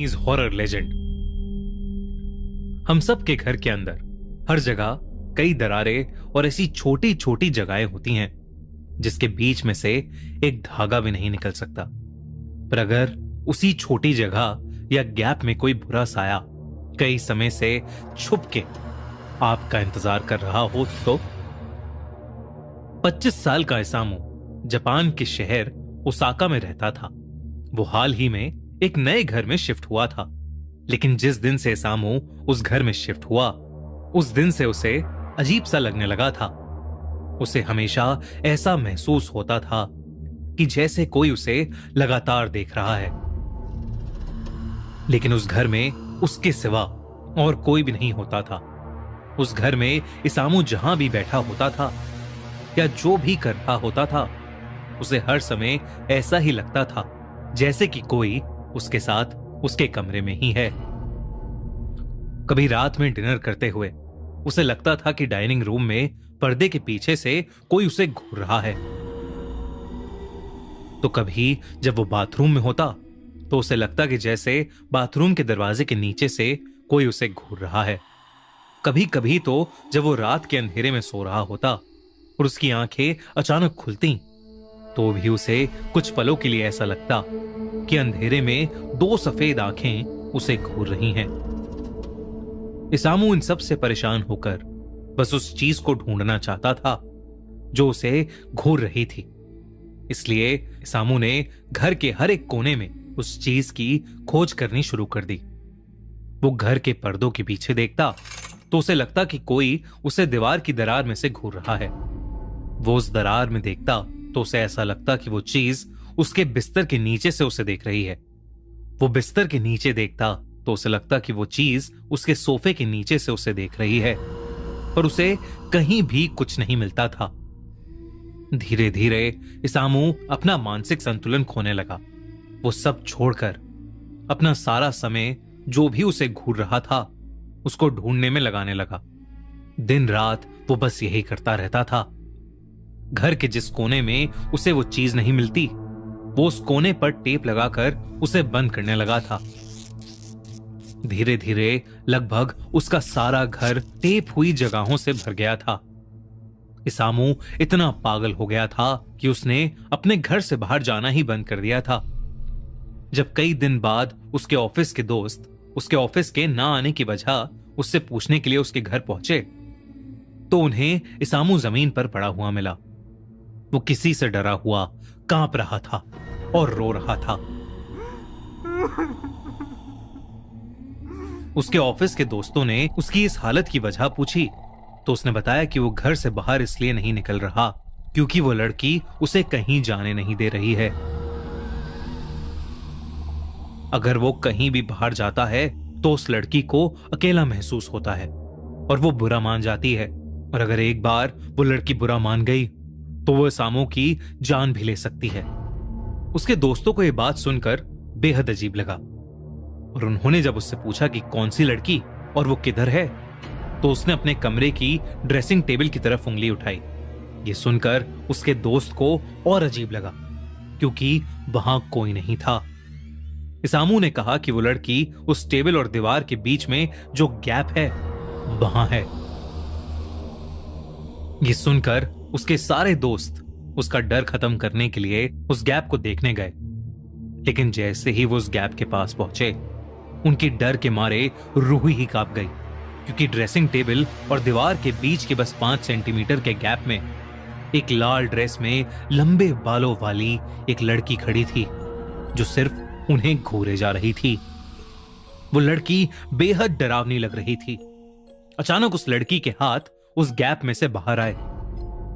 Chinese horror legend. हम सब के घर के अंदर हर जगह कई दरारें और ऐसी छोटी छोटी जगहें होती हैं जिसके बीच में से एक धागा भी नहीं निकल सकता। पर अगर उसी छोटी जगह या गैप में कोई बुरा साया कई समय से छुप के आपका इंतजार कर रहा हो तो 25 साल का इसामू जापान के शहर ओसाका में रहता था। वो हाल ही में एक नए घर में शिफ्ट हुआ था, लेकिन जिस दिन से इसामू उस घर में शिफ्ट हुआ उस दिन से उसे अजीब सा लगने लगा था। उसे हमेशा ऐसा महसूस होता था कि जैसे कोई उसे लगातार देख रहा है, लेकिन उस घर में उसके सिवा और कोई भी नहीं होता था। उस घर में इसामू जहां भी बैठा होता था या जो भी कर रहा होता था उसे हर समय ऐसा ही लगता था जैसे कि कोई उसके साथ उसके कमरे में ही है। कभी रात में डिनर करते हुए उसे लगता था कि डाइनिंग रूम में पर्दे के पीछे से कोई उसे घूर रहा है। तो कभी जब वो बाथरूम में होता तो उसे लगता कि जैसे बाथरूम के दरवाजे के नीचे से कोई उसे घूर रहा है। कभी कभी तो जब वो रात के अंधेरे में सो रहा होता और उसकी आंखें अचानक खुलती तो भी उसे कुछ पलों के लिए ऐसा लगता कि अंधेरे में दो सफेद आंखें उसे घूर रही हैं। इसामू इन सब से परेशान होकर बस उस चीज को ढूंढना चाहता था जो उसे घूर रही थी। इसलिए इसामू ने घर के हर एक कोने में उस चीज की खोज करनी शुरू कर दी। वो घर के पर्दों के पीछे देखता तो उसे लगता कि कोई उसे दीवार की दरार में से घूर रहा है। वो उस दरार में देखता तो उसे ऐसा लगता कि वो चीज उसके बिस्तर के नीचे से उसे देख रही है। वो बिस्तर के नीचे देखता तो उसे लगता कि वो चीज उसके सोफे के नीचे से उसे देख रही है, पर उसे कहीं भी कुछ नहीं मिलता था। धीरे धीरे इसामू अपना मानसिक संतुलन खोने लगा। वो सब छोड़कर अपना सारा समय जो भी उसे घूर रहा था उसको ढूंढने में लगाने लगा। दिन रात वो बस यही करता रहता था। घर के जिस कोने में उसे वो चीज नहीं मिलती वो उस कोने पर टेप लगाकर उसे बंद करने लगा था। धीरे धीरे लगभग उसका सारा घर टेप हुई जगहों से भर गया था। इसामू इतना पागल हो गया था कि उसने अपने घर से बाहर जाना ही बंद कर दिया था। जब कई दिन बाद उसके ऑफिस के दोस्त उसके ऑफिस के ना आने की वजह उससे पूछने के लिए उसके घर पहुंचे तो उन्हें इसामू जमीन पर पड़ा हुआ मिला। वो किसी से डरा हुआ कांप रहा था और रो रहा था। उसके ऑफिस के दोस्तों ने उसकी इस हालत की वजह पूछी तो उसने बताया कि वो घर से बाहर इसलिए नहीं निकल रहा क्योंकि वो लड़की उसे कहीं जाने नहीं दे रही है। अगर वो कहीं भी बाहर जाता है तो उस लड़की को अकेला महसूस होता है और वो बुरा मान जाती है, और अगर एक बार वो लड़की बुरा मान गई तो वो इसामू की जान भी ले सकती है। उसके दोस्तों को यह बात सुनकर बेहद अजीब लगा और उन्होंने जब उससे पूछा कि कौन सी लड़की और वो किधर है तो उसने अपने कमरे की ड्रेसिंग टेबल की तरफ उंगली उठाई। ये सुनकर उसके दोस्त को और अजीब लगा क्योंकि वहां कोई नहीं था। इसामू ने कहा कि वो लड़की उस टेबल और दीवार के बीच में जो गैप है वहां है। ये सुनकर उसके सारे दोस्त उसका डर खत्म करने के लिए उस गैप को देखने गए, लेकिन जैसे ही वो उस गैप के पास पहुंचे उनकी डर के मारे रूह ही कांप गई क्योंकि ड्रेसिंग टेबल और दीवार के बीच के बस 5 सेंटीमीटर के गैप में एक लाल ड्रेस में लंबे बालों वाली एक लड़की खड़ी थी जो सिर्फ उन्हें घूरे जा रही थी। वो लड़की बेहद डरावनी लग रही थी। अचानक उस लड़की के हाथ उस गैप में से बाहर आए।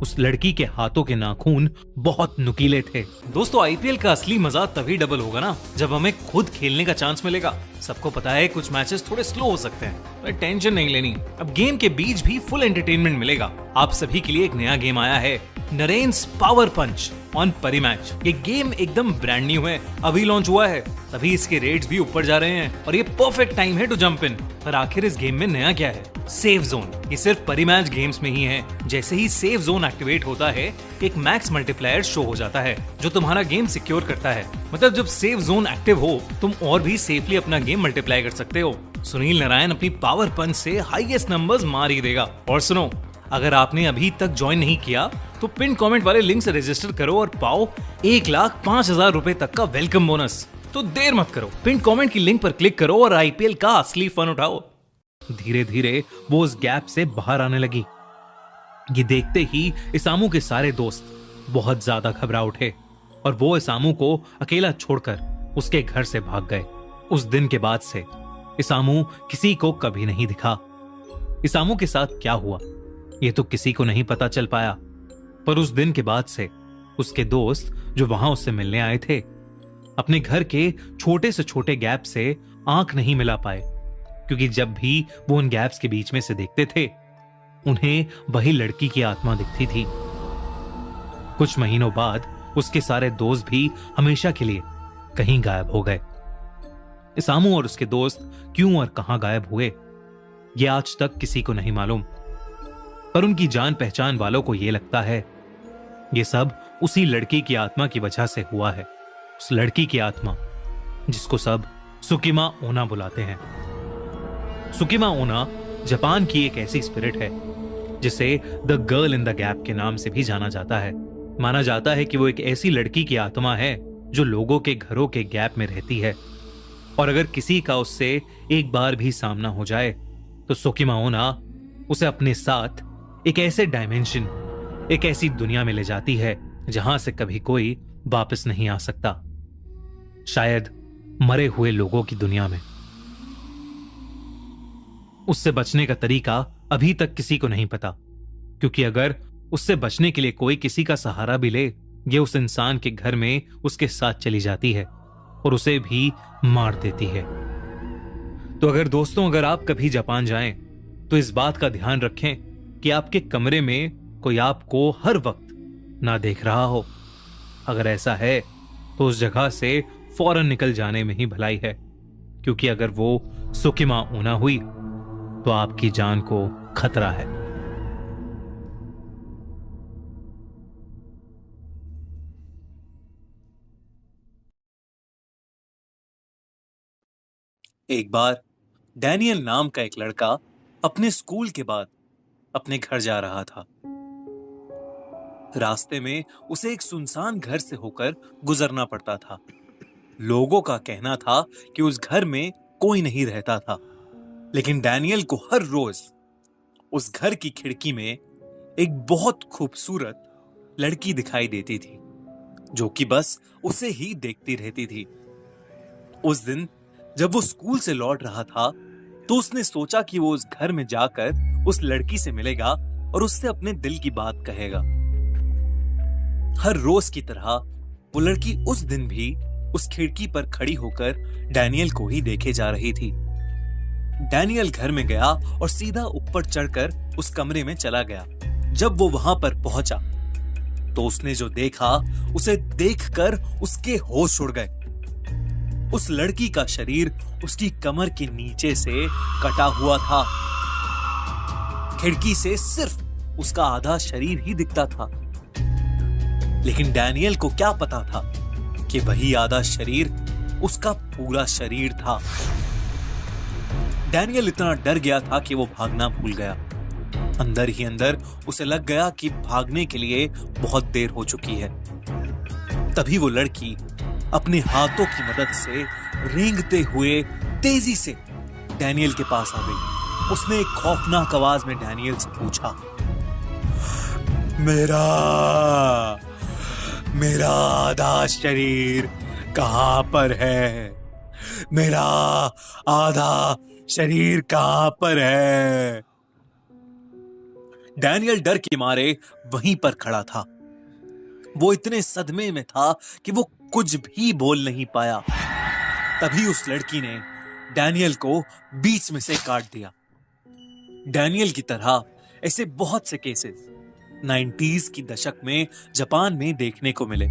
उस लड़की के हाथों के नाखून बहुत नुकीले थे। दोस्तों, आईपीएल का असली मजा तभी डबल होगा ना जब हमें खुद खेलने का चांस मिलेगा। सबको पता है कुछ मैचेस थोड़े स्लो हो सकते हैं, पर टेंशन नहीं लेनी। अब गेम के बीच भी फुल एंटरटेनमेंट मिलेगा। आप सभी के लिए एक नया गेम आया है, नरेन्स पावर पंच ऑन परिमैच। ये गेम एकदम ब्रांड न्यू है, अभी लॉन्च हुआ है, तभी इसके रेट्स भी ऊपर जा रहे हैं और ये परफेक्ट टाइम है टू जंप इन। पर आखिर इस गेम में नया क्या है? Safe zone. ये सिर्फ परिमैच गेम्स में ही है। जैसे ही सेफ जोन एक्टिवेट होता है एक मैक्स मल्टीप्लायर शो हो जाता है जो तुम्हारा गेम सिक्योर करता है। मतलब जब सेफ जोन एक्टिव हो तुम और भी सेफली अपना गेम मल्टीप्लाई कर सकते हो। सुनील नारायण अपनी पावर पंच से हाईएस्ट नंबर्स मार ही देगा। और सुनो, अगर आपने अभी तक ज्वाइन नहीं किया तो पिन कमेंट वाले लिंक से रजिस्टर करो और पाओ 1,05,000 रुपए तक का वेलकम बोनस। तो देर मत करो, पिन कमेंट की लिंक पर क्लिक करो और आईपीएल का असली फन उठाओ। धीरे धीरे वो उस गैप से बाहर आने लगी। ये देखते ही इसामू के सारे दोस्त बहुत ज्यादा घबरा उठे और वो इसामू को अकेला छोड़कर उसके घर से भाग गए। उस दिन के बाद से इसामू किसी को कभी नहीं दिखा। इसामू के साथ क्या हुआ ये तो किसी को नहीं पता चल पाया, पर उस दिन के बाद से उसके दोस्त जो वहां उससे मिलने आए थे अपने घर के छोटे से छोटे गैप से आंख नहीं मिला पाए, क्योंकि जब भी वो उन गैप्स के बीच में से देखते थे उन्हें वही लड़की की आत्मा दिखती थी। कुछ महीनों बाद उसके सारे दोस्त भी हमेशा के लिए कहीं गायब हो गए। इसामू और उसके दोस्त क्यों और कहां गायब हुए ये आज तक किसी को नहीं मालूम, पर उनकी जान पहचान वालों को यह लगता है ये सब उसी लड़की की आत्मा की वजह से हुआ है। उस लड़की की आत्मा जिसको सब सुकिमा ओना बुलाते हैं। सुकिमा ओना जापान की एक ऐसी स्पिरिट है जिसे the girl in the gap के नाम से भी जाना जाता है। माना जाता है कि वो एक ऐसी लड़की की आत्मा है जो लोगों के घरों के गैप में रहती है, और अगर किसी का उससे एक बार भी सामना हो जाए तो सुकिमा ओना उसे अपने साथ एक ऐसे डायमेंशन, एक ऐसी दुनिया में ले जाती है जहां से कभी कोई वापस नहीं आ सकता, शायद मरे हुए लोगों की दुनिया में। उससे बचने का तरीका अभी तक किसी को नहीं पता, क्योंकि अगर उससे बचने के लिए कोई किसी का सहारा भी ले, ये उस इंसान के घर में उसके साथ चली जाती है और उसे भी मार देती है। तो अगर आप कभी जापान जाएं तो इस बात का ध्यान रखें कि आपके कमरे में कोई आपको हर वक्त ना देख रहा हो। अगर ऐसा है तो उस जगह से फौरन निकल जाने में ही भलाई है, क्योंकि अगर वो सुकिमा ओना हुई तो आपकी जान को खतरा है। एक बार डैनियल नाम का एक लड़का अपने स्कूल के बाद अपने घर जा रहा था। रास्ते में उसे एक सुनसान घर से होकर गुजरना पड़ता था। लोगों का कहना था कि उस घर में कोई नहीं रहता था, लेकिन डैनियल को हर रोज उस घर की खिड़की में एक बहुत खूबसूरत लड़की दिखाई देती थी, जो कि बस उसे ही देखती रहती थी। उस दिन जब वो स्कूल से लौट रहा था तो उसने सोचा कि वो उस घर में जाकर उस लड़की से मिलेगा और उससे अपने दिल की बात कहेगा। हर रोज की तरह वो लड़की उस दिन भी उस खिड़की पर खड़ी होकर डैनियल को ही देखे जा रही थी। डैनियल घर में गया और सीधा ऊपर चढ़कर उस कमरे में चला गया। जब वो वहां पर पहुंचा तो उसने जो देखा उसे देखकर उसके होश उड़ गए। उस लड़की का शरीर उसकी कमर के नीचे से कटा हुआ था। खिड़की से सिर्फ उसका आधा शरीर ही दिखता था, लेकिन डैनियल को क्या पता था कि वही आधा शरीर उसका पूरा शरीर था। डैनियल इतना डर गया था कि वो भागना भूल गया। अंदर ही अंदर उसे लग गया कि भागने के लिए बहुत देर हो चुकी है। तभी वो लड़की अपने हाथों की मदद से रेंगते हुए तेजी से डैनियल के पास आ गई। उसने एक खौफनाक आवाज में डैनियल से पूछा, मेरा आधा शरीर कहां पर है? मेरा आधा शरीर कहां पर है? डैनियल डर के मारे वहीं पर खड़ा था। वो इतने सदमे में था कि वो कुछ भी बोल नहीं पाया। तभी उस लड़की ने डैनियल को बीच में से काट दिया। डैनियल की तरह ऐसे बहुत से केसेस 90s की दशक में जापान में देखने को मिले।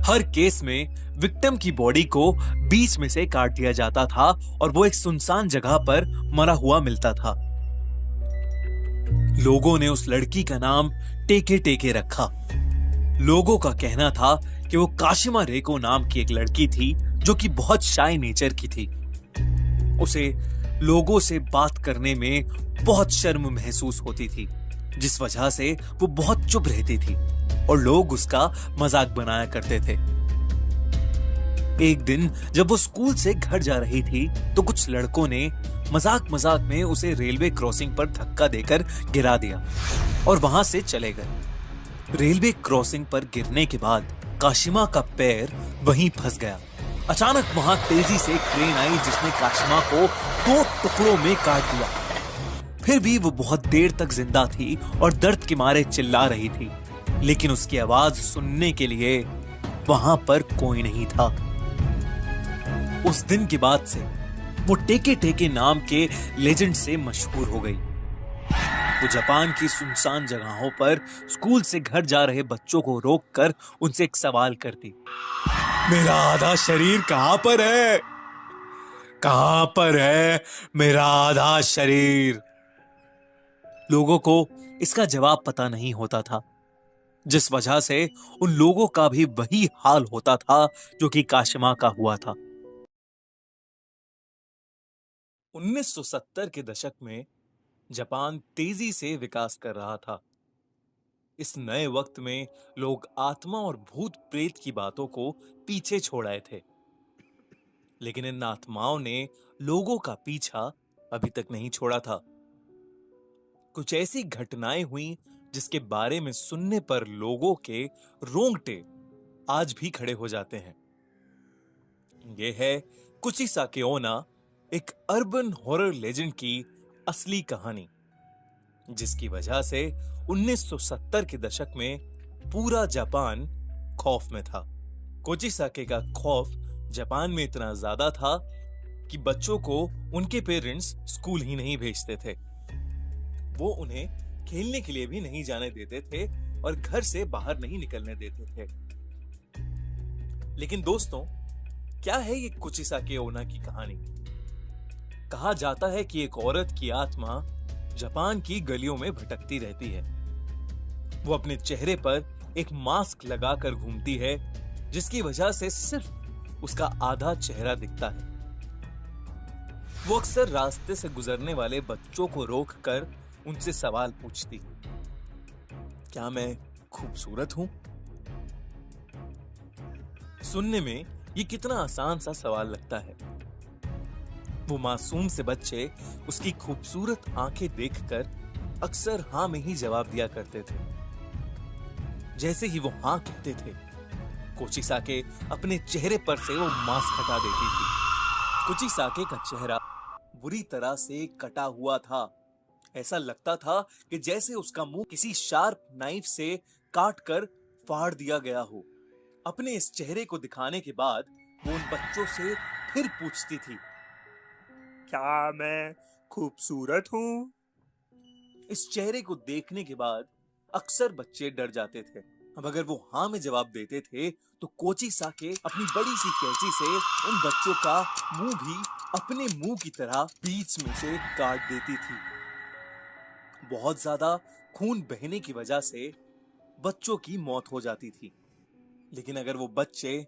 हर केस में विक्टिम की बॉडी को बीच में से काट दिया जाता था और वो एक सुनसान जगह पर मरा हुआ मिलता था। लोगों ने उस लड़की का नाम टेके टेके रखा। लोगों का कहना था कि वो काशिमा रेको नाम की एक लड़की थी जो कि बहुत शाय नेचर की थी। उसे लोगों से बात करने में बहुत शर्म महसूस होती थी, जिस वजह से वो बहुत चुप रहती थी और लोग उसका मजाक बनाया करते थे। एक दिन जब वो स्कूल से घर जा रही थी तो कुछ लड़कों ने मजाक मजाक में उसे रेलवे क्रॉसिंग पर धक्का देकर गिरा दिया और वहां से चले गए। रेलवे क्रॉसिंग पर गिरने के बाद काशिमा का पैर वहीं फंस गया। अचानक वहां तेजी से एक ट्रेन आई जिसने काशिमा को 2 टुकड़ों में काट दिया। फिर भी वो बहुत देर तक जिंदा थी और दर्द के मारे चिल्ला रही थी, लेकिन उसकी आवाज सुनने के लिए वहां पर कोई नहीं था। उस दिन के बाद से वो टेके टेके नाम के लेजेंड से मशहूर हो गई। वो जापान की सुनसान जगहों पर स्कूल से घर जा रहे बच्चों को रोककर उनसे एक सवाल करती, मेरा आधा शरीर कहां पर है? कहां पर है मेरा आधा शरीर? लोगों को इसका जवाब पता नहीं होता था, जिस वजह से उन लोगों का भी वही हाल होता था जो कि काशिमा का हुआ था। 1970 के दशक में जापान तेजी से विकास कर रहा था। इस नए वक्त में लोग आत्मा और भूत प्रेत की बातों को पीछे छोड़ आए थे, लेकिन इन आत्माओं ने लोगों का पीछा अभी तक नहीं छोड़ा था। कुछ ऐसी घटनाएं हुई जिसके बारे में सुनने पर लोगों के रोंगटे आज भी खड़े हो जाते हैं। यह है कुचिसाके ओना, एक अर्बन हॉरर लेजेंड की असली कहानी, जिसकी वजह से 1970 के दशक में पूरा जापान खौफ में था। कुचिसाके का खौफ जापान में इतना ज्यादा था कि बच्चों को उनके पेरेंट्स स्कूल ही नहीं भेजते थे। वो उन्हें खेलने के लिए भी नहीं जाने देते थे और घर से बाहर नहीं निकलने देते थे। लेकिन दोस्तों, क्या है ये कुचिसाके ओना की कहानी? कहा जाता है कि एक औरत की आत्मा जापान की गलियों में भटकती रहती है। वो अपने चेहरे पर एक मास्क लगाकर घूमती है, जिसकी वजह से सिर्फ उसका आधा चेहरा दिखता है। वो अक्सर रास्ते से गुजरने वाले बच्चों को रोककर उनसे सवाल पूछती है, क्या मैं खूबसूरत हूं? सुनने में ये कितना आसान सा सवाल लगता है। वो मासूम से बच्चे उसकी खूबसूरत आंखें देखकर अक्सर हाँ में ही जवाब दिया करते थे। जैसे ही वो हाँ कहते थे, कुचिसाके अपने चेहरे पर से वो मास्क हटा देती थी। कुचिसाके का चेहरा बुरी तरह से कटा हुआ था। ऐसा लगता था कि जैसे उसका मुंह किसी शार्प नाइफ से काट कर फाड़ दिया गया हो। अपने इस चेहरे को दिखाने के बाद वो उन बच्चों से फिर पूछती थी, क्या मैं खूबसूरत हूं? इस चेहरे को देखने के बाद अक्सर बच्चे डर जाते थे। अब अगर वो हाँ में जवाब देते थे तो कुचिसाके अपनी बड़ी सी कैंची से उन बच्चों का मुंह भी अपने मुंह की तरह बीच में से काट देती थी। बहुत ज्यादा खून बहने की वजह से बच्चों की मौत हो जाती थी। लेकिन अगर वो बच्चे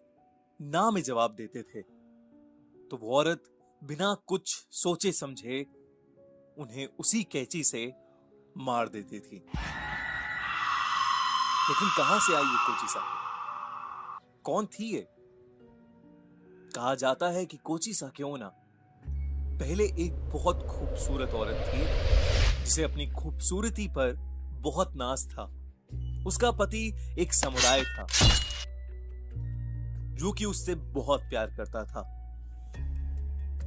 ना में जवाब देते थे तो वो औरत बिना कुछ सोचे समझे उन्हें उसी कैंची से मार देती थी। लेकिन कहां से आई ये कुचिसाके? कौन थी ये? कहा जाता है कि कुचिसाके ओना पहले एक बहुत खूबसूरत औरत थी, जिसे अपनी खूबसूरती पर बहुत नाज था। उसका पति एक समुराय था जो कि उससे बहुत प्यार करता था।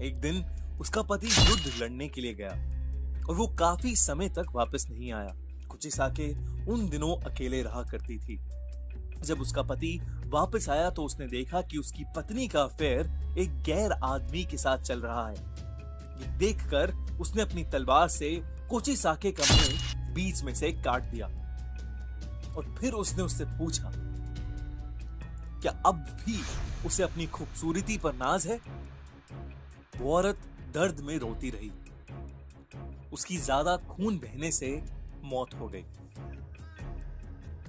एक दिन उसका पति युद्ध लड़ने के लिए गया और वो काफी समय तक वापस नहीं आया। कुचिसाके उन दिनों अकेले रहा करती थी। जब उसका पति वापस आया तो उसने देखा कि उसकी पत्नी का अफेयर एक गैर आदमी के साथ चल रहा है। ये देखकर उसने अपनी तलवार से कुचिसाके का मुंह बीच में से काट दिया और फिर उसने उससे पूछा, क्या अब भी उसे अपनी खूबसूरती पर नाज है? वो औरत दर्द में रोती रही। उसकी ज्यादा खून बहने से मौत हो गई।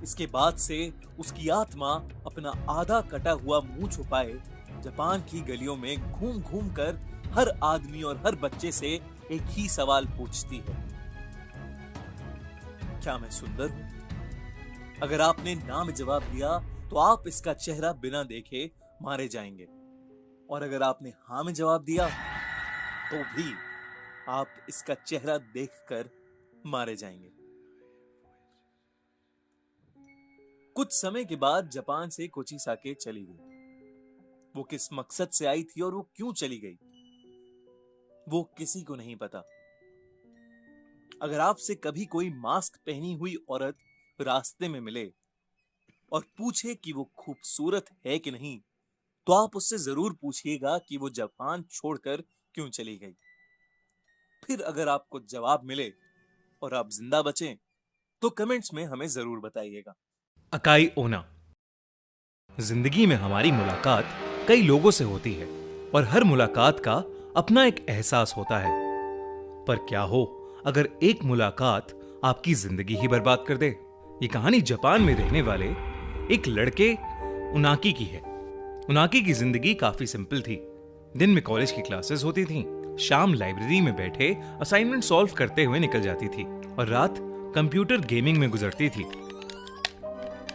इसके बाद से उसकी आत्मा अपना आधा कटा हुआ मुंह छुपाए जापान की गलियों में घूम घूम कर हर आदमी और हर बच्चे से एक ही सवाल पूछती है, क्या मैं सुंदर हूं? अगर आपने ना में जवाब दिया तो आप इसका चेहरा बिना देखे मारे जाएंगे, और अगर आपने हां में जवाब दिया तो भी आप इसका चेहरा देखकर मारे जाएंगे। कुछ समय के बाद जापान से कोचिसाके चली गई। वो किस मकसद से आई थी और वो क्यों चली गई, वो किसी को नहीं पता। अगर आपसे कभी कोई मास्क पहनी हुई औरत रास्ते में मिले और पूछे कि वो खूबसूरत है कि नहीं, तो आप उससे जरूर पूछिएगा कि वो जापान छोड़कर क्यों चली गई। फिर अगर आपको जवाब मिले और आप जिंदा बचें, तो कमेंट्स में हमें जरूर बताइएगा। अकाई ओना। जिंदगी में हमारी मुलाकात कई लोगों से होती है और हर मुलाकात का अपना एक एहसास होता है। पर क्या हो अगर एक मुलाकात आपकी जिंदगी ही बर्बाद कर दे। ये कहानी जापान में रहने वाले एक लड़के उनाकी की है। उनाकी की जिंदगी काफी सिंपल थी। दिन में कॉलेज की क्लासेस होती थीं, शाम लाइब्रेरी में बैठे असाइनमेंट सॉल्व करते हुए निकल जाती थी और रात कंप्यूटर गेमिंग में गुजरती थी।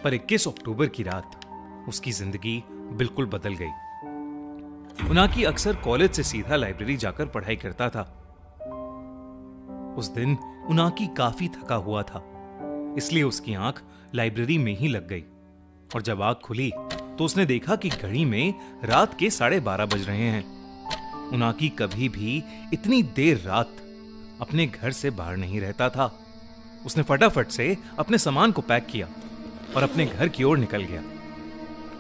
पर 21 अक्टूबर की रात उसकी जिंदगी बिल्कुल बदल गई। उनाकी अक्सर कॉलेज से सीधा लाइब्रेरी जाकर पढ़ाई करता था। उस दिन उनाकी काफी थका हुआ था, इसलिए उसकी आंख लाइब्रेरी में ही लग गई और जब आंख खुली तो उसने देखा कि घड़ी में रात के 12:30 बज रहे हैं। उनाकी कभी भी इतनी देर रात अपने घर से बाहर नहीं रहता था। उसने फटाफट से अपने सामान को पैक किया और अपने घर की ओर निकल गया।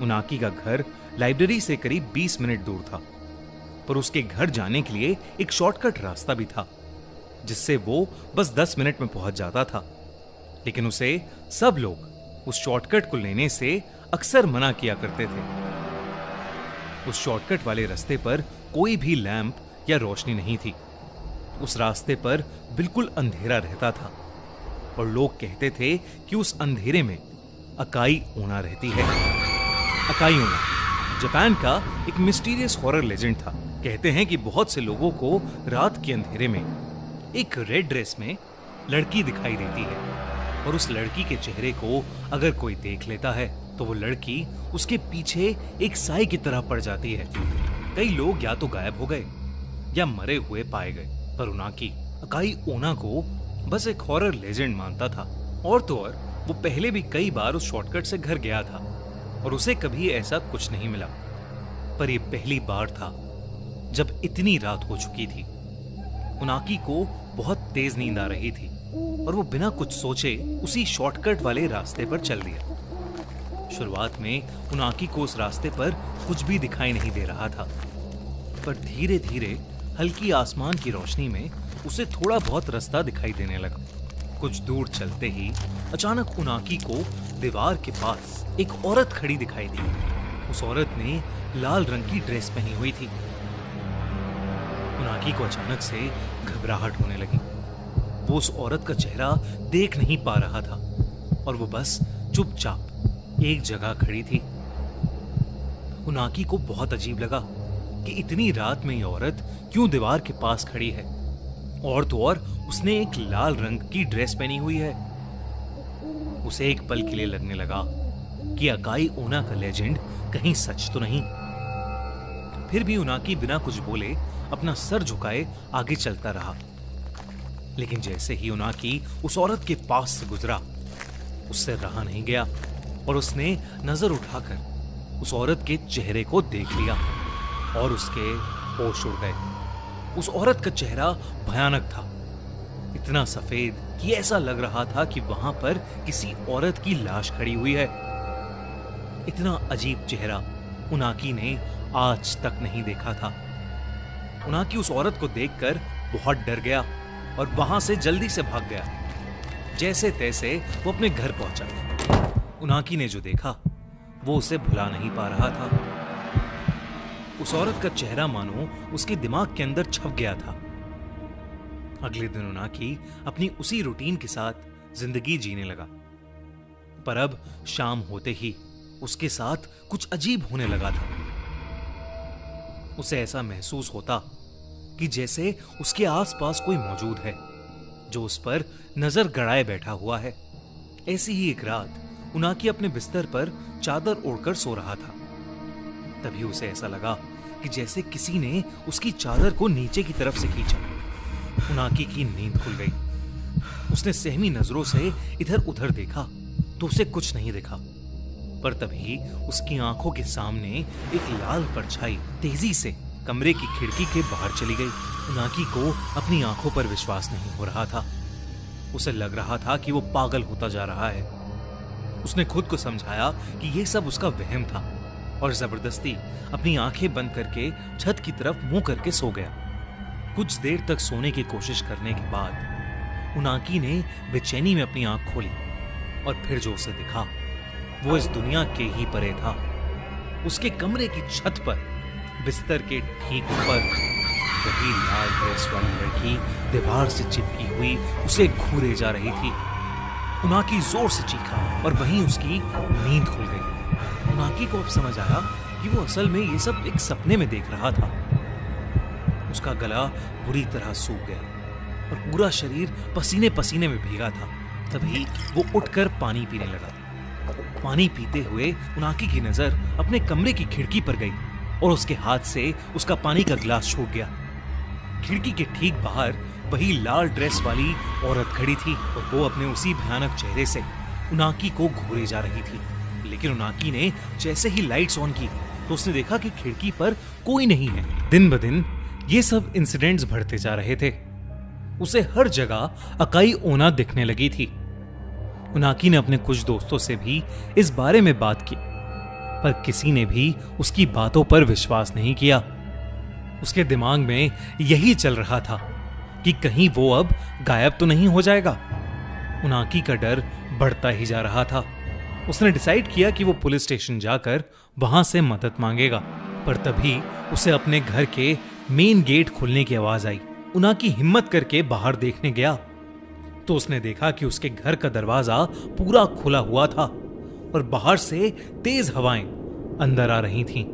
उनाकी का घर लाइब्रेरी से करीब 20 मिनट दूर था, पर उसके घर जाने के लिए एक शॉर्टकट रास्ता भी था जिससे वो बस 10 मिनट में पहुंच जाता था। लेकिन उसे सब लोग उस शॉर्टकट को लेने से अक्सर मना किया करते थे। उस शॉर्टकट वाले रास्ते पर कोई भी लैंप या रोशनी नहीं थी। उस रास्ते पर बिल्कुल अंधेरा रहता था और लोग कहते थे कि उस अंधेरे में अकाई ओना रहती है। अकाई ओना जापान का एक मिस्टीरियस हॉरर लेजेंड था। कहते हैं कि बहुत से लोगों को रात के अंधेरे में एक रेड ड्रेस में लड़की दिखाई देती है और उस लड़की के चेहरे को अगर कोई देख लेता है तो वो लड़की उसके पीछे एक साए की तरह पड़ जाती है। कई लोग या तो गायब हो गए या मरे हुए पाए गए, पर उनाकी अकाई ओना को बस एक हॉरर लेजेंड मानता था। और तो और वो पहले भी कई बार उस शॉर्टकट से घर गया था और उसे कभी ऐसा कुछ नहीं मिला। पर यह पहली बार था जब इतनी रात हो चुकी थी। उनाकी को बहुत तेज नींद आ रही थी और वो बिना कुछ सोचे उसी शॉर्टकट वाले रास्ते पर चल दिया। शुरुआत में उनाकी को उस रास्ते पर कुछ भी दिखाई नहीं दे रहा था, पर धीरे धीरे हल्की आसमान की रोशनी में उसे थोड़ा बहुत रास्ता दिखाई देने लगा। कुछ दूर चलते ही अचानक उनाकी को दीवार के पास एक औरत खड़ी दिखाई दी। उस औरत ने लाल रंग की ड्रेस पहनी हुई थी। उनाकी को अचानक से घबराहट होने लगी। वो उस औरत का चेहरा देख नहीं पा रहा था और वो बस चुपचाप एक जगह खड़ी थी। उनाकी को बहुत अजीब लगा कि इतनी रात में ये औरत क्यों दीवार के पास खड़ी है, और तो और उसने एक लाल रंग की ड्रेस पहनी हुई है। उसे एक पल के लिए लगने लगा कि अकाई ओना का लेजेंड कहीं सच तो नहीं। फिर भी उनाकी बिना कुछ बोले अपना सर झुकाए आगे चलता रहा। लेकिन जैसे ही उनाकी उस औरत के पास से गुजरा, उससे रहा नहीं गया और उसने नजर उठाकर उस औरत के चेहरे को देख लिया और उसके होश उड़ गए। उस औरत का चेहरा भयानक था, इतना सफेद कि ऐसा लग रहा था कि वहां पर किसी औरत की लाश खड़ी हुई है। इतना अजीब चेहरा उनाकी ने आज तक नहीं देखा था। उनाकी उस औरत को देखकर बहुत डर गया और वहां से जल्दी से भाग गया। जैसे तैसे वो अपने घर पहुंचा। उनाकी ने जो देखा वो उसे भुला नहीं पा रहा था। उस औरत का चेहरा मानो उसके दिमाग के अंदर छप गया था। अगले दिन उनाकी अपनी उसी रूटीन के साथ जिंदगी जीने लगा, पर अब शाम होते ही उसके साथ कुछ अजीब होने लगा था। उसे ऐसा महसूस होता कि जैसे उसके आसपास कोई मौजूद है जो उस पर नजर गड़ाए बैठा हुआ है। ऐसी ही एक रात उनाकी अपने बिस्तर पर चादर ओढ़कर सो रहा था। तभी उसे ऐसा लगा कि जैसे किसी ने उसकी चादर को नीचे की तरफ से खींचा। उनाकी की नींद खुल गई। उसने सहमी नजरों से इधर उधर देखा तो उसे कुछ नहीं दिखा, पर तभी उसकी आंखों के सामने एक लाल परछाई तेजी से कमरे की खिड़की के बाहर चली गई। उनाकी को अपनी आंखों पर विश्वास नहीं हो रहा था। उसे लग रहा था कि वो पागल होता जा रहा है। उसने खुद को समझाया कि यह सब उसका वहम था और जबरदस्ती अपनी आंखें बंद करके छत की तरफ मुंह करके सो गया। कुछ देर तक सोने की कोशिश करने के बाद उनाकी ने बेचैनी में अपनी आंख खोली और फिर जो उसे दिखा वो इस दुनिया के ही परे था। उसके कमरे की छत पर बिस्तर के ठीक ऊपर वही लाल ड्रेस वाली लड़की दीवार से चिपकी हुई उसे घूरे जा रही थी। उनाकी जोर से चीखा और वहीं उसकी नींद खुल गई। उनाकी को अब समझ आया कि वो असल में ये सब एक सपने में देख रहा था। उसका गला बुरी तरह सूख गया और पूरा शरीर पसीने पसीने में भीगा था। तभी वो उठकर पानी पीने लगा। पानी पीते हुए उनाकी की नजर अपने कमरे की खिड़की पर गई और उसके हाथ से उसका पानी का गिलास छूट गया। खिड़की के ठीक बाहर वही लाल ड्रेस वाली औरत खड़ी थी और वो अपने उसी भयानक चेहरे से उनाकी को घूरे जा रही थी। लेकिन उनाकी ने जैसे ही लाइट्स ऑन की तो उसने देखा कि खिड़की पर कोई नहीं है। दिन ब दिन ये सब इंसिडेंट्स बढ़ते जा रहे थे। उसे हर जगह अकाई ओना दिखने लगी थी। उनाकी ने अपने कुछ दोस्तों से भी इस बारे में बात की, पर किसी ने भी उसकी बातों पर विश्वास नहीं किया। उसके दिमाग में यही चल रहा था कि कहीं वो अब गायब तो नहीं हो जाएगा। उनाकी का डर बढ़ता ही जा रहा था। उसने डिसाइड किया कि वो पुलिस स्टेशन जाकर वहां से मदद मांगेगा, पर तभी उसे अपने घर के मेन गेट खुलने की आवाज आई। उनाकी हिम्मत करके बाहर देखने गया तो उसने देखा कि उसके घर का दरवाजा पूरा खुला हुआ था और बाहर से तेज हवाएं अंदर आ रही थीं।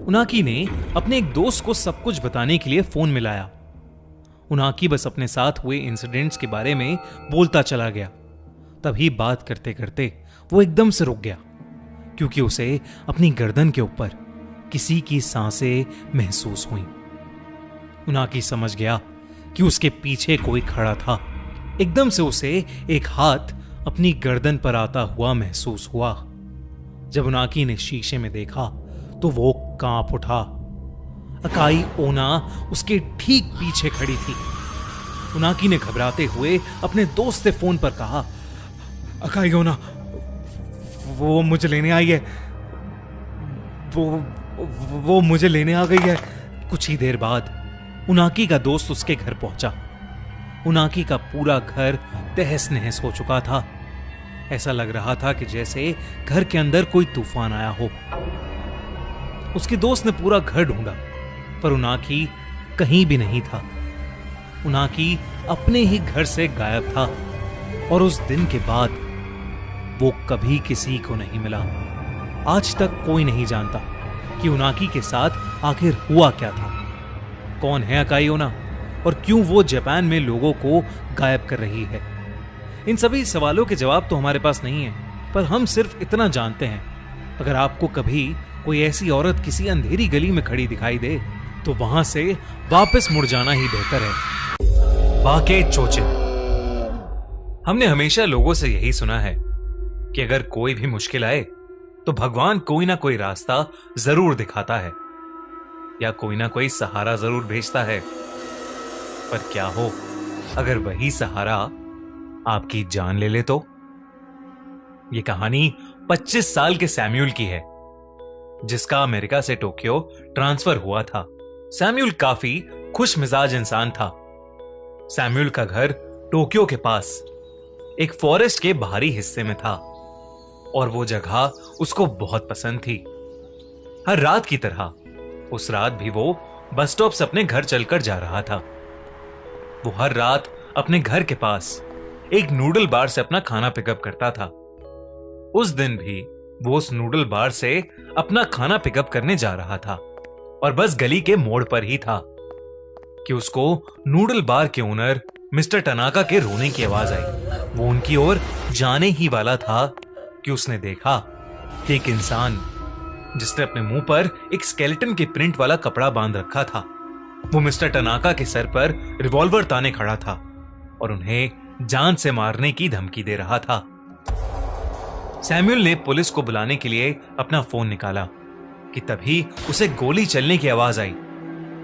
उनाकी ने अपने एक दोस्त को सब कुछ बताने के लिए फोन मिलाया। उनाकी बस अपने साथ हुए इंसिडेंट्स के बारे में बोलता चला गया। तभी बात करते करते वो एकदम से रुक गया, क्योंकि उसे अपनी गर्दन के ऊपर किसी की सांसें महसूस हुई। उनाकी समझ गया कि उसके पीछे कोई खड़ा था। एकदम से उसे एक हाथ अपनी गर्दन पर आता हुआ महसूस हुआ। जब उनाकी ने शीशे में देखा तो वो कांप उठा। अकाई ओना उसके ठीक पीछे खड़ी थी। उनाकी ने घबराते हुए अपने दोस्त से फोन पर कहा, अकाई ओना, वो मुझे लेने आई है। वो मुझे लेने आ गई है। कुछ ही देर बाद उनाकी का दोस्त उसके घर पहुंचा। उनाकी का पूरा घर तहस नहस हो चुका था। ऐसा लग रहा था कि जैसे घर के अंदर कोई तूफान आया हो। उसके दोस्त ने पूरा घर ढूंढा, पर उनाकी कहीं भी नहीं था। उनाकी अपने ही घर से गायब था और उस दिन के बाद वो कभी किसी को नहीं मिला। आज तक कोई नहीं जानता कि उनाकी के साथ आखिर हुआ क्या था। कौन है अकाई ओना और क्यों वो जापान में लोगों को गायब कर रही है? इन सभी सवालों के जवाब तो हमारे पास नहीं है, पर हम सिर्फ इतना जानते हैं, अगर आपको कभी कोई ऐसी औरत किसी अंधेरी गली में खड़ी दिखाई दे तो वहां से वापस मुड़ जाना ही बेहतर है। बाके चोचिन। हमने हमेशा लोगों से यही सुना है कि अगर कोई भी मुश्किल आए तो भगवान कोई ना कोई रास्ता जरूर दिखाता है या कोई ना कोई सहारा जरूर भेजता है। पर क्या हो अगर वही सहारा आपकी जान ले ले तो? यह कहानी 25 साल के सैम्यूल की है, जिसका अमेरिका से टोक्यो ट्रांसफर हुआ था। सैम्यूल काफी खुश मिजाज इंसान था। सैम्यूल का घर टोक्यो के पास एक फॉरेस्ट के बाहरी हिस्से में था और वो जगह उसको बहुत पसंद थी। हर रात की तरह उस रात भी वो बस स्टॉप से अपने घर चलकर जा रहा था। वो हर रात अपने घर के पास एक नूडल बार से अपना खाना पिकअप करता था। उस दिन भी वो उस नूडल बार से अपना खाना पिकअप करने जा रहा था और बस गली के मोड़ पर ही था। कि उसको नूडल बार के ओनर मिस्टर टनाका के रोने की आवाज आई। वो उनकी ओर जाने ही वाला था कि उसने देखा कि एक इंसान जिसने अपने मुंह पर एक स्केलेटन के प्रिंट वाला कपड़ा बांध रखा था, वो मिस्टर टनाका के सर पर रिवॉल्वर ताने खड़ा था और उन्हें जान से मारने की धमकी दे रहा था। सैमुअल ने पुलिस को बुलाने के लिए अपना फोन निकाला कि तभी उसे गोली चलने की आवाज आई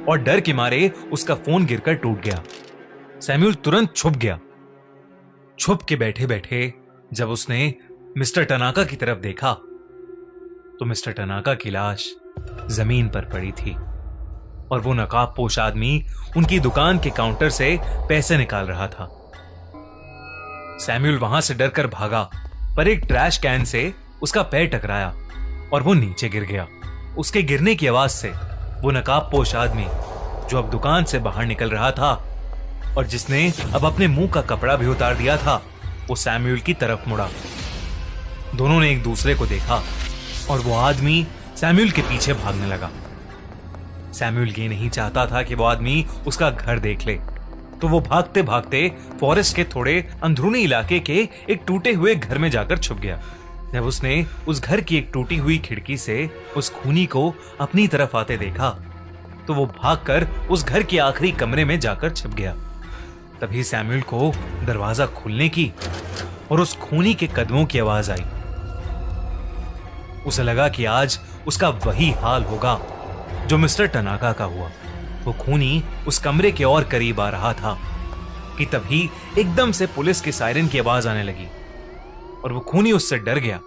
और डर के मारे उसका फोन गिरकर टूट गया। सैमुअल तुरंत छुप गया। छुप के बैठे बैठे जब उसने मिस्टर टनाका की तरफ देखा तो मिस्टर टनाका की लाश जमीन पर पड़ी थी और वो नकाबपोश आदमी उनकी दुकान के काउंटर से पैसे निकाल रहा था। सैमुअल वहां से डरकर भागा, पर एक ट्रैश कैन से उसका पैर टकराया और वो नीचे गिर गया। उसके गिरने की आवाज से वो नकाबपोश आदमी जो अब दुकान से बाहर निकल रहा था और जिसने अब अपने मुंह का कपड़ा भी उतार दिया था, वो सैमुअल की तरफ मुड़ा। दोनों ने एक दूसरे को देखा और वो आदमी सैमुअल के पीछे भागने लगा। सैमुअल ये नहीं चाहता था कि वो आदमी उसका घर देख ले, तो वो भागते भागते फॉरेस्ट के थोड़े अंदरूनी इलाके के एक टूटे हुए घर में जाकर छुप गया। जब उसने उस घर की एक टूटी हुई खिड़की से उस खूनी को अपनी तरफ आते देखा तो वो भागकर उस घर के आखिरी कमरे में जाकर छिप गया। तभी सैमुअल को दरवाजा खुलने की और उस खूनी के कदमों की आवाज आई। उसे लगा कि आज उसका वही हाल होगा जो मिस्टर टनाका का हुआ। वो खूनी उस कमरे के और करीब आ रहा था कि तभी एकदम से पुलिस के सायरन की आवाज आने लगी और वो खूनी उससे डर गया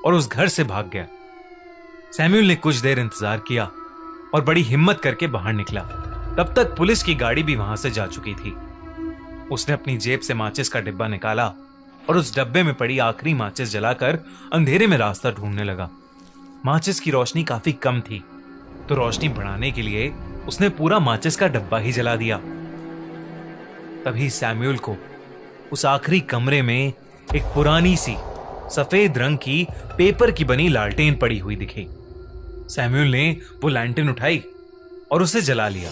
और उस घर से भाग गया। सैमुअल ने कुछ देर इंतजार किया और बड़ी हिम्मत करके बाहर निकला। तब तक पुलिस की गाड़ी भी वहां से जा चुकी थी। उसने अपनी जेब से माचिस का डिब्बा निकाला और उस डब्बे में पड़ी आखिरी माचिस जलाकर अंधेरे में रास्ता ढूंढने लगा। माचिस की रोशनी काफी कम थी, तो रोशनी बढ़ाने के लिए उसने पूरा माचिस का डब्बा ही जला दिया। तभी सैमुअल को उस आखिरी कमरे में एक पुरानी सी सफेद रंग की पेपर की बनी लालटेन पड़ी हुई दिखी। सैमुअल ने वो लैंटर्न उठाई और उसे जला लिया।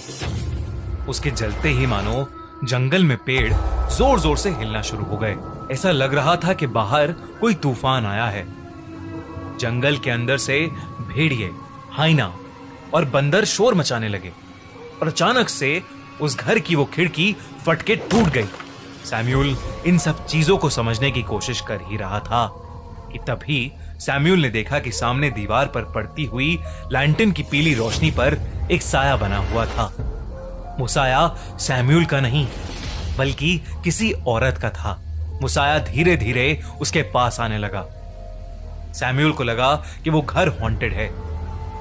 उसके जलते ही मानो जंगल में पेड़ जोर जोर से हिलना शुरू हो गए। ऐसा लग रहा था कि बाहर कोई तूफान आया है। जंगल के अंदर से भेड़िए, हाइना और बंदर शोर मचाने लगे और अचानक से उस घर की वो खिड़की फट के टूट गई। सैमुअल इन सब चीजों को समझने की कोशिश कर ही रहा था कि तभी सैमुअल ने देखा कि सामने दीवार पर पड़ती हुई लैंटर्न की पीली रोशनी पर एक साया बना हुआ था। वो साया सैमुअल का नहीं बल्कि किसी औरत का था। वो साया धीरे धीरे उसके पास आने लगा। सैमुअल को लगा कि वो घर हॉन्टेड है।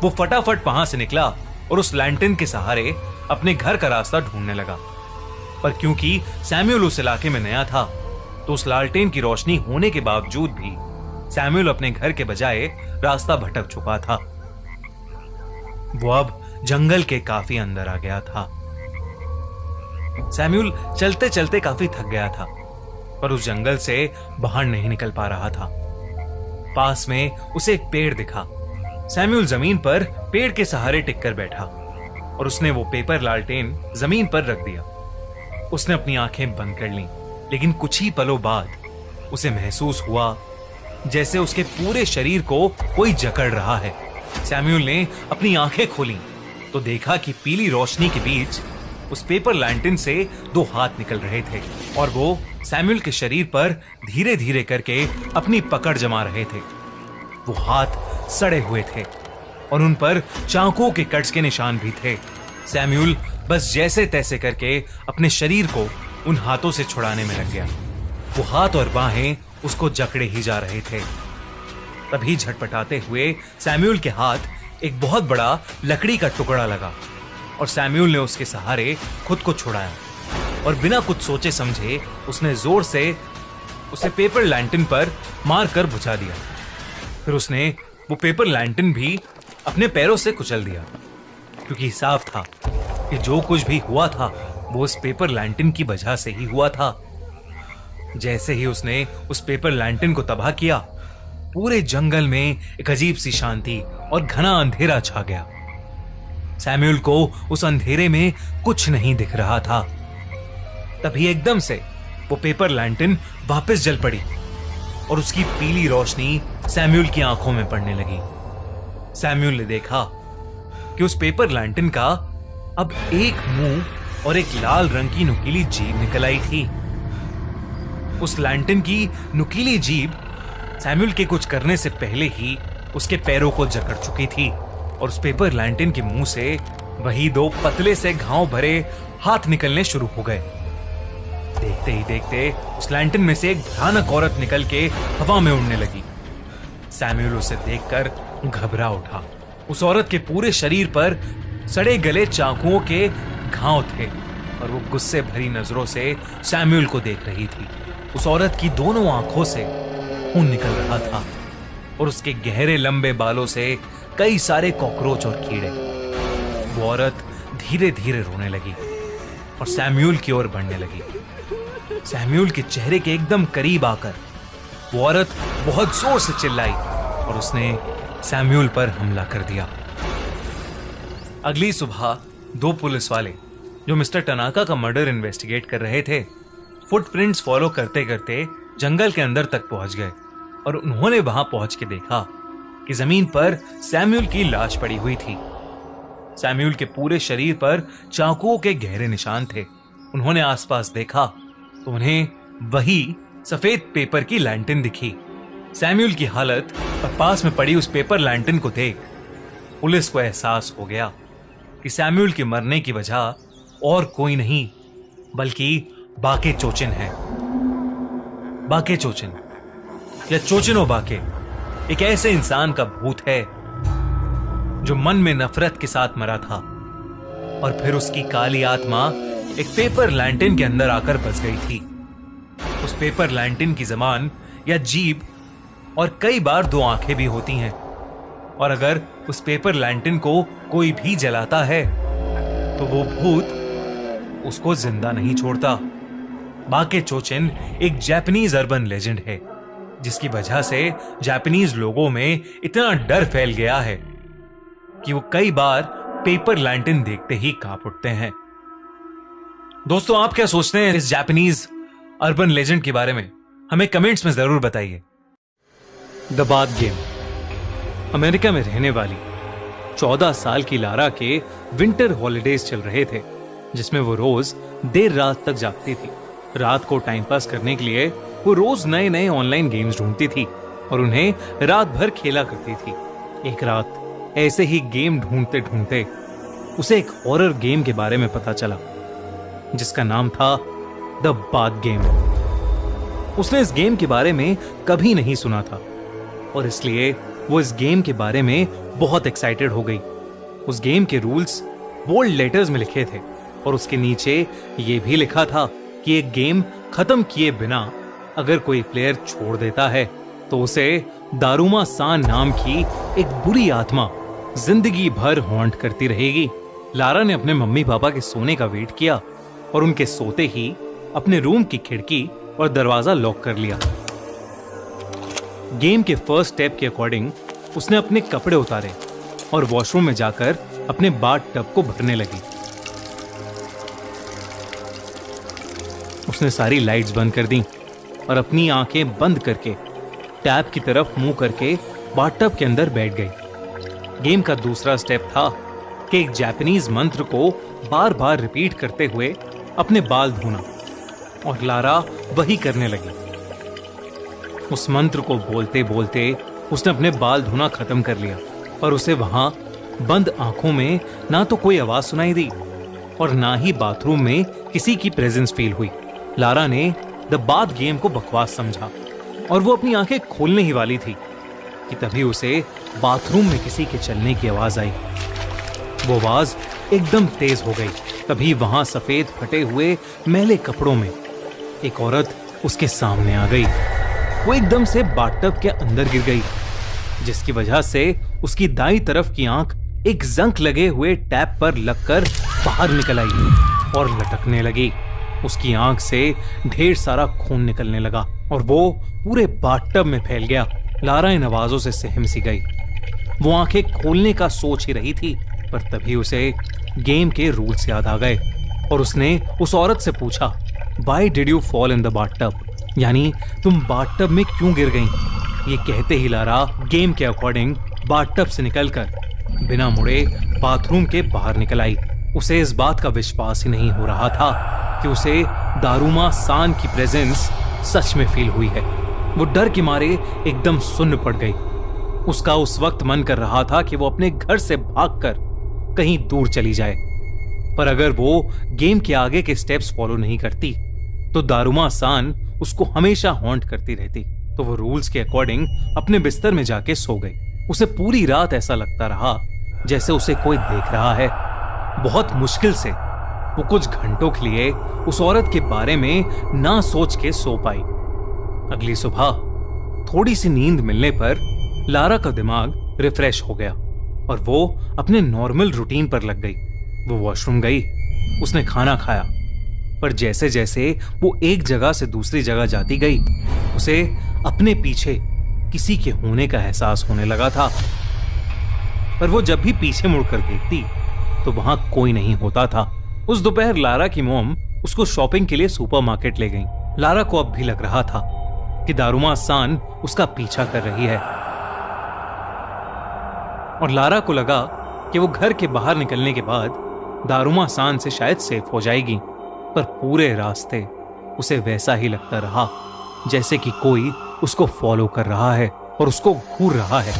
वो फटाफट वहां से निकला और उस लैंटर्न के सहारे अपने घर का रास्ता ढूंढने लगा। पर क्योंकि सैमुअल उस इलाके में नया था, तो उस लालटेन की रोशनी होने के बावजूद भी सैमुअल अपने घर के बजाय रास्ता भटक चुका था। वो अब जंगल के काफी अंदर आ गया था। सैमुअल चलते चलते काफी थक गया था, पर उस जंगल से बाहर नहीं निकल पा रहा था। पास में उसे एक पेड़ दिखा। सैमुअल जमीन पर पेड़ के सहारे टिककर बैठा और उसने वो पेपर लालटेन जमीन पर रख दिया। उसने अपनी आंखें बंद कर लीं, लेकिन कुछ ही पलों बाद उसे महसूस हुआ जैसे उसके पूरे शरीर को कोई जकड़ रहा है। सैमुअल ने अपनी आंखें खोली तो देखा कि पीली रोशनी के बीच उस पेपर लैंटर्न से दो हाथ निकल रहे थे और वो सैमुअल के शरीर पर धीरे धीरे करके अपनी पकड़ जमा रहे थे। वो हाथ सड़े हुए थे और उन पर चाकू के कट्स के निशान भी थे। सैमुअल बस जैसे तैसे करके अपने शरीर को उन हाथों से छुड़ाने में लग गया। वो हाथ और बाहें उसको जकड़े ही जा रहे थे। तभी झटपटाते हुए सैमुअल के हाथ एक बहुत बड़ा लकड़ी का टुकड़ा लगा और सैमुअल ने उसके सहारे खुद को छुड़ाया और बिना कुछ सोचे समझे उसने जोर से उसे पेपर लैंटर्न पर मारकर बुझा दिया। फिर उसने वो पेपर लैंटर्न भी अपने पैरों से कुचल दिया, क्योंकि साफ था कि जो कुछ भी हुआ था वो उस पेपर लैंटर्न की वजह से ही हुआ था। जैसे ही उसने उस पेपर लैंटर्न को तबाह किया, पूरे जंगल में एक अजीब सी शांति और घना अंधेरा छा गया। सैमुअल को उस अंधेरे में कुछ नहीं दिख रहा था। तभी एकदम से वो पेपर लैंटर्न वापस जल पड़ी और उसकी पीली रोशनी सैमुअल की आंखों में पड़ने लगी। सैमुअल ने देखा कि उस पेपर लैंटर्न का अब एक मुंह और एक लाल रंग की नुकीली जीभ निकल आई थी। उस लैंटर्न की नुकीली जीभ सैमुअल के कुछ करने से पहले ही उसके पैरों को जकड़ चुकी थी और उस पेपर लैंटर्न के मुंह से वही दो पतले से घाव भरे हाथ निकलने शुरू हो गए। देखते ही देखते उस लैंटर्न में से एक भयानक औरत निकल के हवा में उड़ने लगी। सैमुअल उसे देखकर घबरा उठा। उस औरत के पूरे शरीर पर सड़े गले चाकुओं के घाव थे और वो गुस्से भरी नजरों से सैमुअल को देख रही थी। उस औरत की दोनों आंखों से खून निकल रहा था और उसके गहरे लंबे बालों से कई सारे कॉकरोच और कीड़े। वो औरत धीरे धीरे रोने लगी और सैमुअल की ओर बढ़ने लगी। सैमुअल के चेहरे के एकदम करीब आकर वो औरत बहुत जोर से चिल्लाई और उसने सैमुअल पर हमला कर दिया। अगली सुबह दो पुलिस वाले जो मिस्टर टनाका का मर्डर इन्वेस्टिगेट कर रहे थे, फुटप्रिंट्स फॉलो करते करते जंगल के अंदर तक पहुंच गए और उन्होंने वहां पहुंच के देखा कि जमीन पर सैमुअल की लाश पड़ी हुई थी। सैमुअल के पूरे शरीर पर चाकुओं के गहरे निशान थे। उन्होंने आसपास देखा तो उन्हें वही सफेद पेपर की लैंटर्न दिखी। सैमुअल की हालत और पास में पड़ी उस पेपर लैंटर्न को देख पुलिस को एहसास हो गया कि सैमुअल के मरने की वजह और कोई नहीं बल्कि बाके चोचिन है। बाके चोचिन या चोचिनो बाके एक ऐसे इंसान का भूत है जो मन में नफरत के साथ मरा था और फिर उसकी काली आत्मा एक पेपर लैंटर्न के अंदर आकर बस गई थी। उस पेपर लैंटर्न की जबान या जीभ और कई बार दो आंखें भी होती हैं और अगर उस पेपर लैंटर्न को कोई भी जलाता है तो वो भूत उसको जिंदा नहीं छोड़ता। बाके चोचिन एक जापानीज अर्बन लेजेंड है जिसकी वजह से जापानीज लोगों में इतना डर फैल गया है कि वो कई बार पेपर लैंटर्न देखते ही कांप उठते हैं। दोस्तों, आप क्या सोचते हैं इस जापानीज अर्बन लेजेंड के बारे में? हमें कमेंट्स में जरूर बताइए। द बाथ गेम अमेरिका में रहने वाली 14 साल की लारा के विंटर हॉलिडेज चल रहे थे जिसमें वो रोज देर रात तक जागती थी। रात को टाइम पास करने के लिए वो रोज नए नए ऑनलाइन गेम्स ढूंढती थी और उन्हें रात भर खेला करती थी। एक रात ऐसे ही गेम ढूंढते ढूंढते उसे एक हॉरर गेम के बारे में पता चला जिसका नाम था द बाथ गेम। उसने इस गेम के बारे में कभी नहीं सुना था और इसलिए वो इस गेम के बारे में बहुत एक्साइटेड हो गई। उस गेम के रूल्स बोल्ड लेटर्स में लिखे थे और उसके नीचे ये भी लिखा था कि एक गेम खत्म किए बिना अगर कोई प्लेयर छोड़ देता है तो उसे दारुमा सान नाम की एक बुरी आत्मा जिंदगी भर हॉन्ट करती रहेगी। लारा ने अपने मम्मी पापा के सोने का वेट किया और उनके सोते ही अपने रूम की खिड़की और दरवाजा लॉक कर लिया। गेम के फर्स्ट स्टेप के अकॉर्डिंग उसने अपने कपड़े उतारे और वॉशरूम में जाकर अपने बाथ टब को भरने लगी। उसने सारी लाइट्स बंद कर दी और अपनी आंखें बंद करके टैप की तरफ मुंह करके बाथटब के अंदर बैठ गई। गेम का दूसरा स्टेप था कि एक जापानीज मंत्र को बार बार रिपीट करते हुए अपने बाल धोना और लारा वही करने लगी। उस मंत्र को बोलते बोलते उसने अपने बाल धोना खत्म कर लिया और उसे वहां बंद आंखों में ना तो कोई आवाज सुनाई दी और ना ही बाथरूम में किसी की प्रेजेंस फील हुई। लारा ने द बाथ गेम को बकवास समझा और वो अपनी आंखें खोलने ही वाली थी कि तभी उसे बाथरूम में किसी के चलने की आवाज आई। वो आवाज एकदम तेज हो गई। तभी वहां सफेद फटे हुए मैले कपड़ों में एक औरत उसके सामने आ गई। वो एकदम से बाथटब के अंदर गिर गई जिसकी वजह से उसकी दाईं तरफ की आंख एक जंक लगे हुए टैप पर लगकर बाहर निकल आई और लटकने लगी। उसकी आंख से ढेर सारा खून निकलने लगा और वो पूरे बाथटब में फैल गया। लारा इन आवाजों से सहम सी गई। वो आंखें खोलने का सोच ही रही थी पर तभी उसे गेम के रूल्स याद आ गए और उसने उस औरत से पूछा, why did you fall in the bathtub? यानी तुम बाथटब में क्यों गिर गई? ये कहते ही लारा गेम के अकॉर्डिंग बाथटब से निकलकर बिना मुड़े बाथरूम के बाहर निकल आई। उसे इस बात का विश्वास ही नहीं हो रहा था कि उसे दारूमा सान की प्रेजेंस सच में फील हुई है। वो डर के मारे एकदम सुन्न पड़ गई। उसका उस वक्त मन कर रहा था कि वो अपने घर से भागकर कहीं दूर चली जाए, पर अगर वो गेम के आगे के स्टेप्स फॉलो नहीं करती तो दारूमा सान उसको हमेशा हॉन्ट करती रहती। तो वो रूल्स के अकॉर्डिंग अपने बिस्तर में जाके सो गई। उसे पूरी रात ऐसा लगता रहा जैसे उसे कोई देख रहा है। बहुत मुश्किल से वो कुछ घंटों के लिए उस औरत के बारे में ना सोच के सो पाई। अगली सुबह थोड़ी सी नींद मिलने पर लारा का दिमाग रिफ्रेश हो गया और वो अपने नॉर्मल रूटीन पर लग गई। वो वॉशरूम गई, उसने खाना खाया, पर जैसे जैसे वो एक जगह से दूसरी जगह जाती गई उसे अपने पीछे किसी के होने का एहसास होने लगा था। पर वो जब भी पीछे मुड़कर देखती तो वहां कोई नहीं होता था। उस दोपहर लारा की मॉम उसको शॉपिंग के लिए सुपरमार्केट ले गई। लारा को अब भी लग रहा था कि दारूमा सान उसका पीछा कर रही है और लारा को लगा कि वो घर के बाहर निकलने के बाद दारूमा सान से शायद सेफ हो जाएगी। पर पूरे रास्ते उसे वैसा ही लगता रहा जैसे कि कोई उसको फॉलो कर रहा है और उसको घूर रहा है।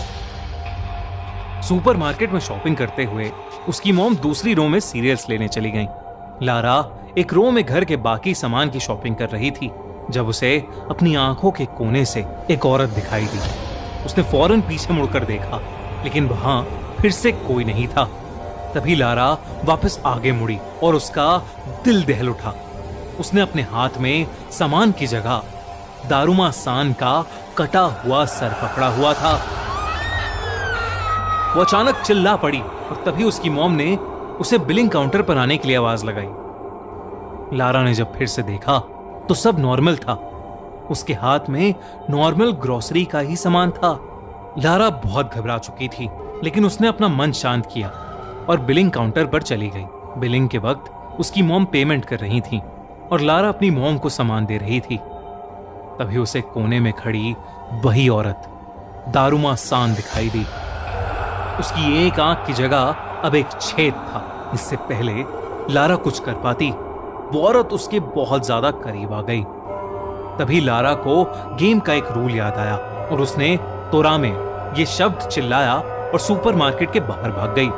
सुपरमार्केट में शॉपिंग करते हुए उसकी मॉम दूसरी रो में सीरियल्स लेने चली गई। लारा एक रो में घर के बाकी सामान की शॉपिंग कर रही थी जब उसे अपनी आंखों के कोने से एक औरत दिखाई दी। उसने फौरन पीछे मुड़कर देखा, लेकिन वहां फिर से कोई नहीं था। तभी लारा वापस आगे मुड़ी और उसका दिल दहल उठा। उसने अपने हाथ में सामान की जगह दारूमा सान का कटा हुआ सर पकड़ा हुआ था। वो अचानक चिल्ला पड़ी और तभी उसकी मॉम ने उसे बिलिंग काउंटर पर आने के लिए आवाज लगाई। लारा ने जब फिर से देखा तो सब नॉर्मल था। उसके हाथ में नॉर्मल ग्रोसरी का ही सामान था। लारा बहुत घबरा चुकी थी, लेकिन उसने अपना मन शांत किया और बिलिंग काउंटर पर चली गई। बिलिंग के वक्त उसकी मॉम पेमेंट कर रही थी और लारा अपनी मॉम को सामान दे रही थी। तभी उसे कोने में खड़ी वही औरत दारूमा सान दिखाई दी। उसकी एक आंख की जगह अब एक छेद था। इससे पहले लारा कुछ कर पाती, वो औरत उसके बहुत ज्यादा करीब आ गई। तभी लारा को गेम का एक रूल याद आया और उसने तोरामे ये शब्द चिल्लाया और सुपरमार्केट के बाहर भाग गई।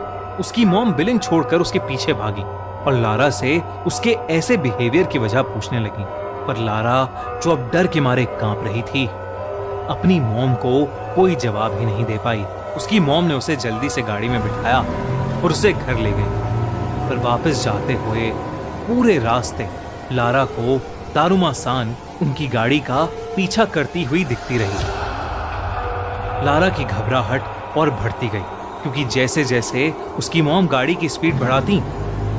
उसकी मॉम बिलिंग छोड़कर उसके पीछे भागी और लारा से उसके ऐसे बिहेवियर की वजह पूछने लगी। पर लारा, जो अब डर के मारे कांप रही थी, अपनी मॉम को कोई जवाब ही नहीं दे पाई। उसकी मॉम ने उसे जल्दी से गाड़ी में बिठाया और उसे घर ले गई। पर वापस जाते हुए पूरे रास्ते लारा को दारूमा सान उनकी गाड़ी का पीछा करती हुई दिखती रही। लारा की घबराहट और बढ़ती गई, क्योंकि जैसे जैसे उसकी मॉम गाड़ी की स्पीड बढ़ाती,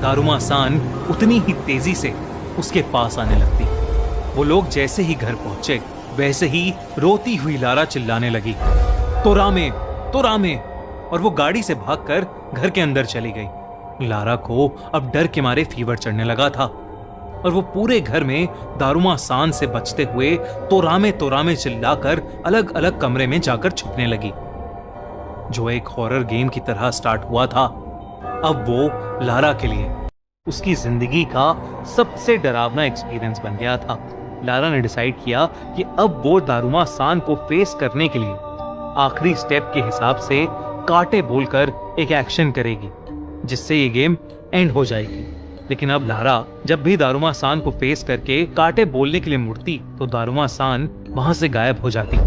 दारूमा सान उतनी ही तेजी से उसके पास आने लगती। वो लोग जैसे ही घर पहुंचे, वैसे ही रोती हुई लारा चिल्लाने लगी, तोरामे तोरामे, और वो गाड़ी से भागकर घर के अंदर चली गई। लारा को अब डर के मारे फीवर चढ़ने लगा था और वो पूरे घर में दारूमा सान से बचते हुए तोरामे तोरामे चिल्लाकर अलग अलग कमरे में जाकर छुपने लगी। जो एक हॉरर गेम की तरह स्टार्ट हुआ था, अब वो लारा के लिए उसकी जिंदगी का सबसे डरावना एक्सपीरियंस बन गया था। लारा ने डिसाइड किया कि अब वो दारूमा सान को फेस करने के लिए आखिरी स्टेप के हिसाब से काटे बोलकर एक एक्शन करेगी, जिससे ये गेम एंड हो जाएगी। लेकिन अब लारा जब भी दारूमा सान को फेस करके काटे बोलने के लिए मुड़ती तो दारूमा सान वहां से गायब हो जाती।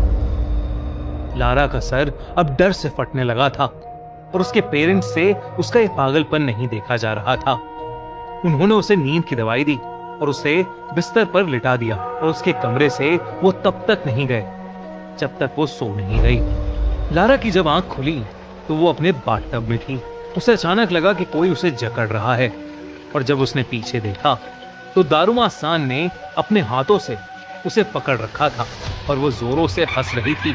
लारा का सर अब डर से फटने लगा था और उसके पेरेंट्स से उसका ये पागलपन नहीं देखा जा रहा था। उन्होंने उसे नींद की दवाई दी और उसे बिस्तर पर लिटा दिया और उसके कमरे से वो तब तक नहीं गए जब तक वो सो नहीं गई। लारा की जब आंख खुली तो वो अपने बाथटब में थी। उसे अचानक लगा कि कोई उसे जकड़ रहा है और जब उसने पीछे देखा तो दारूमा सान ने अपने हाथों से उसे पकड़ रखा था और वो जोरों से हंस रही थी।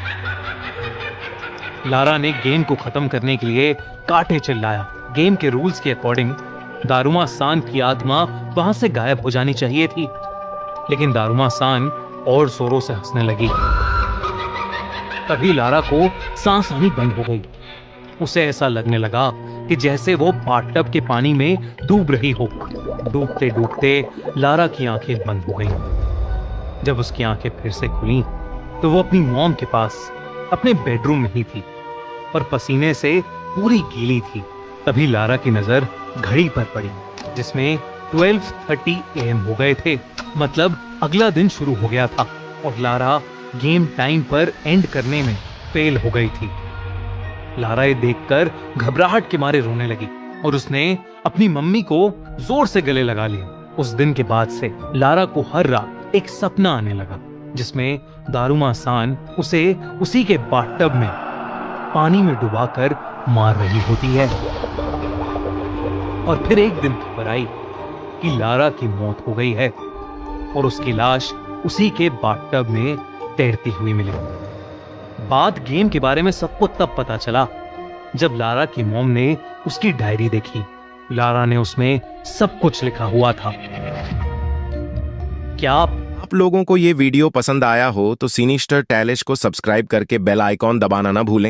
लारा ने गेम को खत्म करने के लिए काटे चिल्लाया, गेम के रूल्स के अकॉर्डिंग दारुमा सान की आत्मा वहां से गायब हो जानी चाहिए थी, लेकिन दारुमा सान और जोरों से हंसने लगी। तभी लारा को सांस आनी बंद हो गई। उसे ऐसा लगने लगा कि जैसे वो बाथटब के पानी में डूब रही हो। डूबते डूबते लारा की आंखें बंद हो गईं। जब उसकी आंखें फिर से खुली तो वो अपनी मॉम के पास अपने बेडरूम में ही थी और पसीने से पूरी गीली थी। तभी लारा की नजर घड़ी पर पड़ी जिसमें 12:30 AM हो गए थे। मतलब अगला दिन शुरू हो गया था और लारा गेम टाइम पर एंड करने में फेल हो गई थी। लारा ये देखकर घबराहट के मारे रोने लगी और उसने अपनी मम्मी को जोर से गले लगा लिया। उस दिन के बाद से लारा को हर रात एक सपना आने लगा जिसमें दारुमा सान उसे उसी के बाथटब में पानी में डुबाकर मार रही होती है। और फिर एक दिन खबर आई कि लारा की मौत हो गई है और उसकी लाश उसी के बाथटब में तैरती हुई मिली। बात गेम के बारे में सबको तब पता चला जब लारा की मॉम ने उसकी डायरी देखी। लारा ने उसमें सब कुछ लिखा हुआ था। क्या आप लोगों को ये वीडियो पसंद आया हो तो सिनिस्टर टेलिश को सब्सक्राइब करके बेल आइकॉन दबाना ना भूलें।